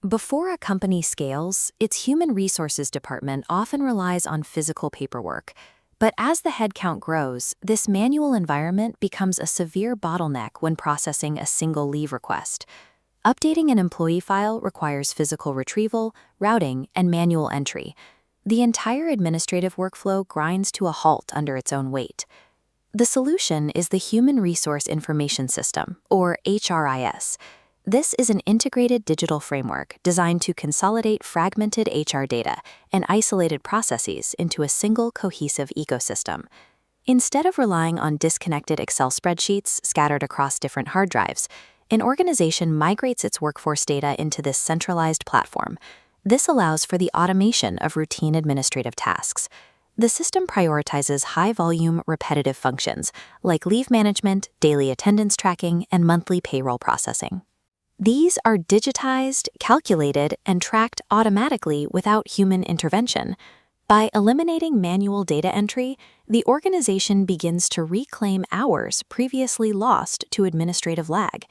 Before a company scales, its human resources department often relies on physical paperwork. But as the headcount grows, this manual environment becomes a severe bottleneck when processing a single leave request. Updating an employee file requires physical retrieval, routing, and manual entry. The entire administrative workflow grinds to a halt under its own weight. The solution is the Human Resource Information System, or HRIS. This is an integrated digital framework designed to consolidate fragmented HR data and isolated processes into a single cohesive ecosystem. Instead of relying on disconnected Excel spreadsheets scattered across different hard drives, an organization migrates its workforce data into this centralized platform. This allows for the automation of routine administrative tasks. The system prioritizes high-volume, repetitive functions like leave management, daily attendance tracking, and monthly payroll processing. These are digitized, calculated, and tracked automatically without human intervention. By eliminating manual data entry, the organization begins to reclaim hours previously lost to administrative lag.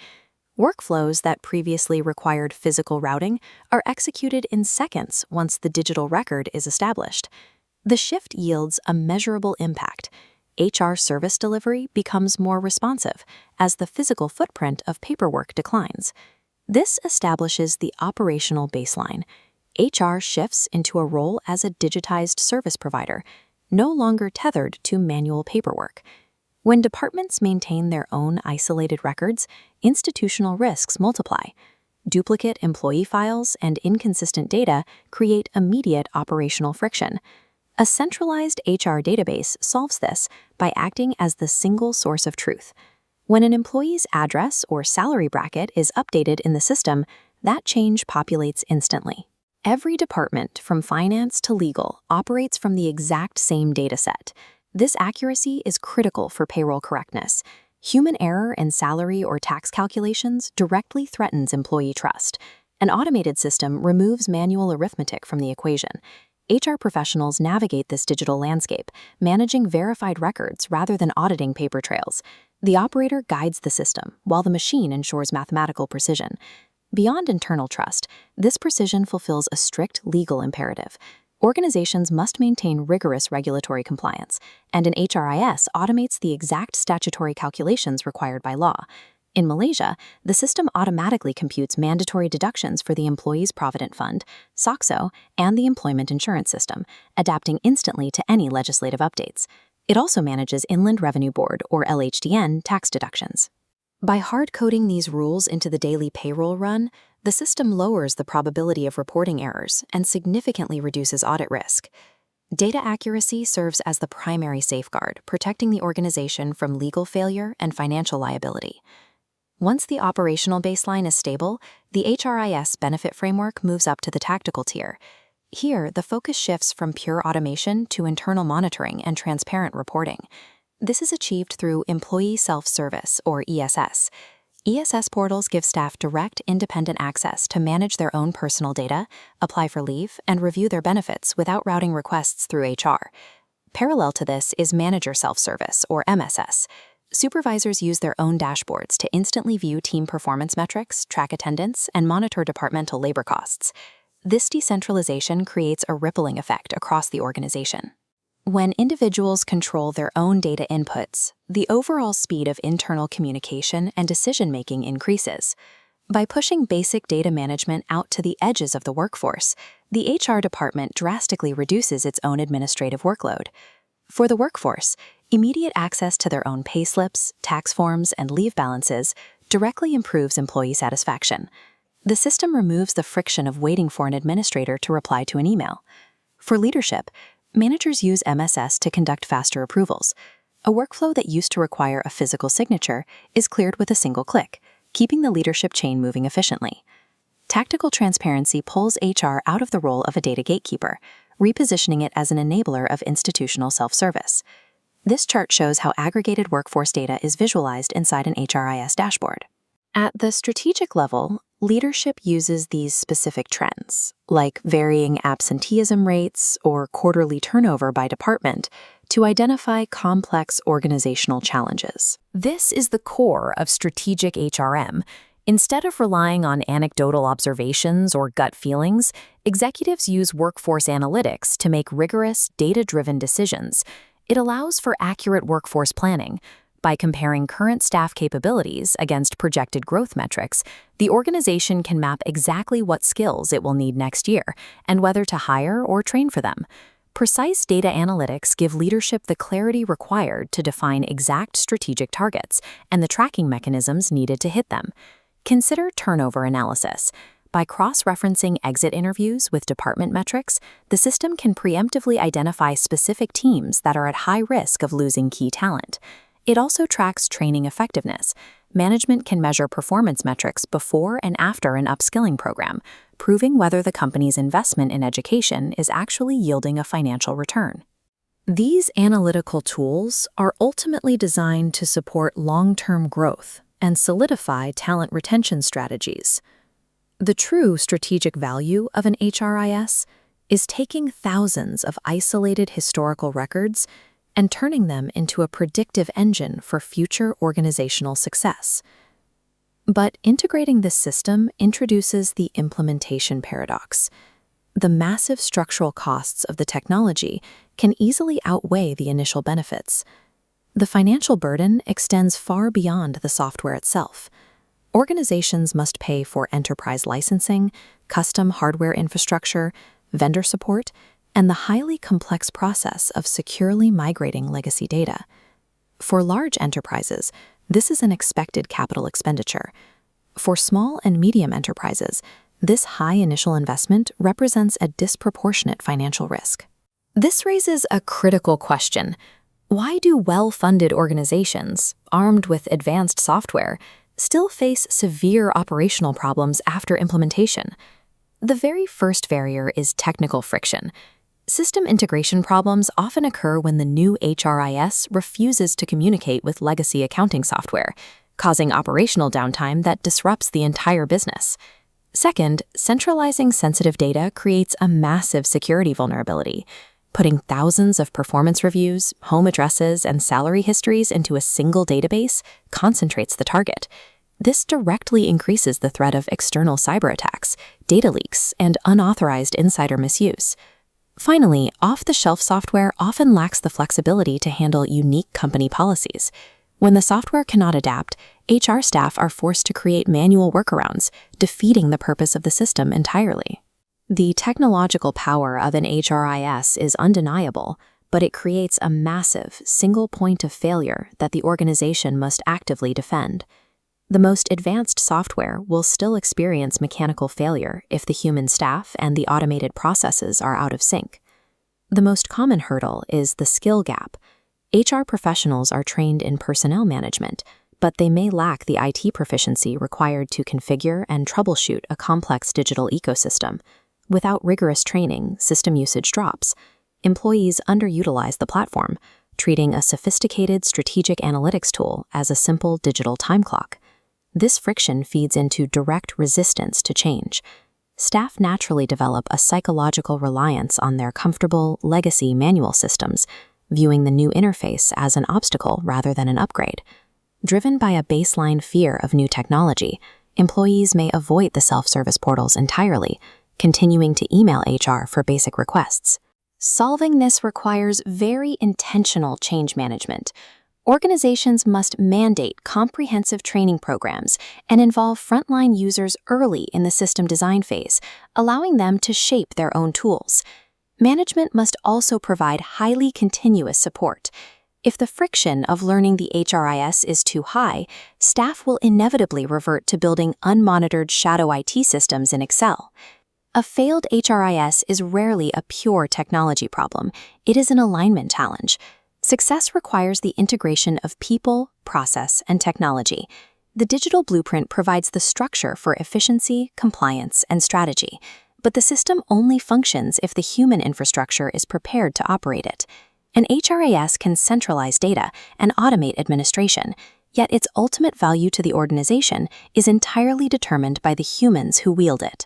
Workflows that previously required physical routing are executed in seconds once the digital record is established. The shift yields a measurable impact. HR service delivery becomes more responsive as the physical footprint of paperwork declines. This establishes the operational baseline. HR shifts into a role as a digitized service provider, no longer tethered to manual paperwork. When departments maintain their own isolated records, institutional risks multiply. Duplicate employee files and inconsistent data create immediate operational friction. A centralized HR database solves this by acting as the single source of truth. When an employee's address or salary bracket is updated in the system, that change populates instantly. Every department, from finance to legal, operates from the exact same dataset. This accuracy is critical for payroll correctness. Human error in salary or tax calculations directly threatens employee trust. An automated system removes manual arithmetic from the equation. HR professionals navigate this digital landscape, managing verified records rather than auditing paper trails. The operator guides the system, while the machine ensures mathematical precision. Beyond internal trust, this precision fulfills a strict legal imperative. Organizations must maintain rigorous regulatory compliance, and an HRIS automates the exact statutory calculations required by law. In Malaysia, the system automatically computes mandatory deductions for the Employees Provident Fund, SOXO, and the Employment Insurance System, adapting instantly to any legislative updates. It also manages Inland Revenue Board, or LHDN, tax deductions. By hard-coding these rules into the daily payroll run, the system lowers the probability of reporting errors and significantly reduces audit risk. Data accuracy serves as the primary safeguard, protecting the organization from legal failure and financial liability. Once the operational baseline is stable, the HRIS benefit framework moves up to the tactical tier. Here, the focus shifts from pure automation to internal monitoring and transparent reporting. This is achieved through Employee Self-Service, or ESS. ESS portals give staff direct, independent access to manage their own personal data, apply for leave, and review their benefits without routing requests through HR. Parallel to this is Manager Self-Service, or MSS. Supervisors use their own dashboards to instantly view team performance metrics, track attendance, and monitor departmental labor costs. This decentralization creates a rippling effect across the organization. When individuals control their own data inputs, the overall speed of internal communication and decision-making increases. By pushing basic data management out to the edges of the workforce, the HR department drastically reduces its own administrative workload. For the workforce, immediate access to their own payslips, tax forms, and leave balances directly improves employee satisfaction. The system removes the friction of waiting for an administrator to reply to an email. For leadership, managers use MSS to conduct faster approvals. A workflow that used to require a physical signature is cleared with a single click, keeping the leadership chain moving efficiently. Tactical transparency pulls HR out of the role of a data gatekeeper, repositioning it as an enabler of institutional self-service. This chart shows how aggregated workforce data is visualized inside an HRIS dashboard. At the strategic level, leadership uses these specific trends, like varying absenteeism rates or quarterly turnover by department, to identify complex organizational challenges. This is the core of strategic HRM. Instead of relying on anecdotal observations or gut feelings, executives use workforce analytics to make rigorous, data-driven decisions. It allows for accurate workforce planning. By comparing current staff capabilities against projected growth metrics, the organization can map exactly what skills it will need next year and whether to hire or train for them. Precise data analytics give leadership the clarity required to define exact strategic targets and the tracking mechanisms needed to hit them. Consider turnover analysis. By cross-referencing exit interviews with department metrics, the system can preemptively identify specific teams that are at high risk of losing key talent. It also tracks training effectiveness. Management can measure performance metrics before and after an upskilling program, proving whether the company's investment in education is actually yielding a financial return. These analytical tools are ultimately designed to support long-term growth and solidify talent retention strategies. The true strategic value of an HRIS is taking thousands of isolated historical records and turning them into a predictive engine for future organizational success. But integrating this system introduces the implementation paradox. The massive structural costs of the technology can easily outweigh the initial benefits. The financial burden extends far beyond the software itself. Organizations must pay for enterprise licensing, custom hardware infrastructure, vendor support, and the highly complex process of securely migrating legacy data. For large enterprises, this is an expected capital expenditure. For small and medium enterprises, this high initial investment represents a disproportionate financial risk. This raises a critical question. Why do well-funded organizations, armed with advanced software, still face severe operational problems after implementation? The very first barrier is technical friction. System integration problems often occur when the new HRIS refuses to communicate with legacy accounting software, causing operational downtime that disrupts the entire business. Second, centralizing sensitive data creates a massive security vulnerability. Putting thousands of performance reviews, home addresses, and salary histories into a single database concentrates the target. This directly increases the threat of external cyber attacks, data leaks, and unauthorized insider misuse. Finally, off-the-shelf software often lacks the flexibility to handle unique company policies. When the software cannot adapt, HR staff are forced to create manual workarounds, defeating the purpose of the system entirely. The technological power of an HRIS is undeniable, but it creates a massive, single point of failure that the organization must actively defend. The most advanced software will still experience mechanical failure if the human staff and the automated processes are out of sync. The most common hurdle is the skill gap. HR professionals are trained in personnel management, but they may lack the IT proficiency required to configure and troubleshoot a complex digital ecosystem. Without rigorous training, system usage drops. Employees underutilize the platform, treating a sophisticated strategic analytics tool as a simple digital time clock. This friction feeds into direct resistance to change. Staff naturally develop a psychological reliance on their comfortable, legacy manual systems, viewing the new interface as an obstacle rather than an upgrade. Driven by a baseline fear of new technology, employees may avoid the self-service portals entirely, continuing to email HR for basic requests. Solving this requires very intentional change management. Organizations must mandate comprehensive training programs and involve frontline users early in the system design phase, allowing them to shape their own tools. Management must also provide highly continuous support. If the friction of learning the HRIS is too high, staff will inevitably revert to building unmonitored shadow IT systems in Excel. A failed HRIS is rarely a pure technology problem. It is an alignment challenge. Success requires the integration of people, process, and technology. The digital blueprint provides the structure for efficiency, compliance, and strategy, but the system only functions if the human infrastructure is prepared to operate it. An HRIS can centralize data and automate administration, yet its ultimate value to the organization is entirely determined by the humans who wield it.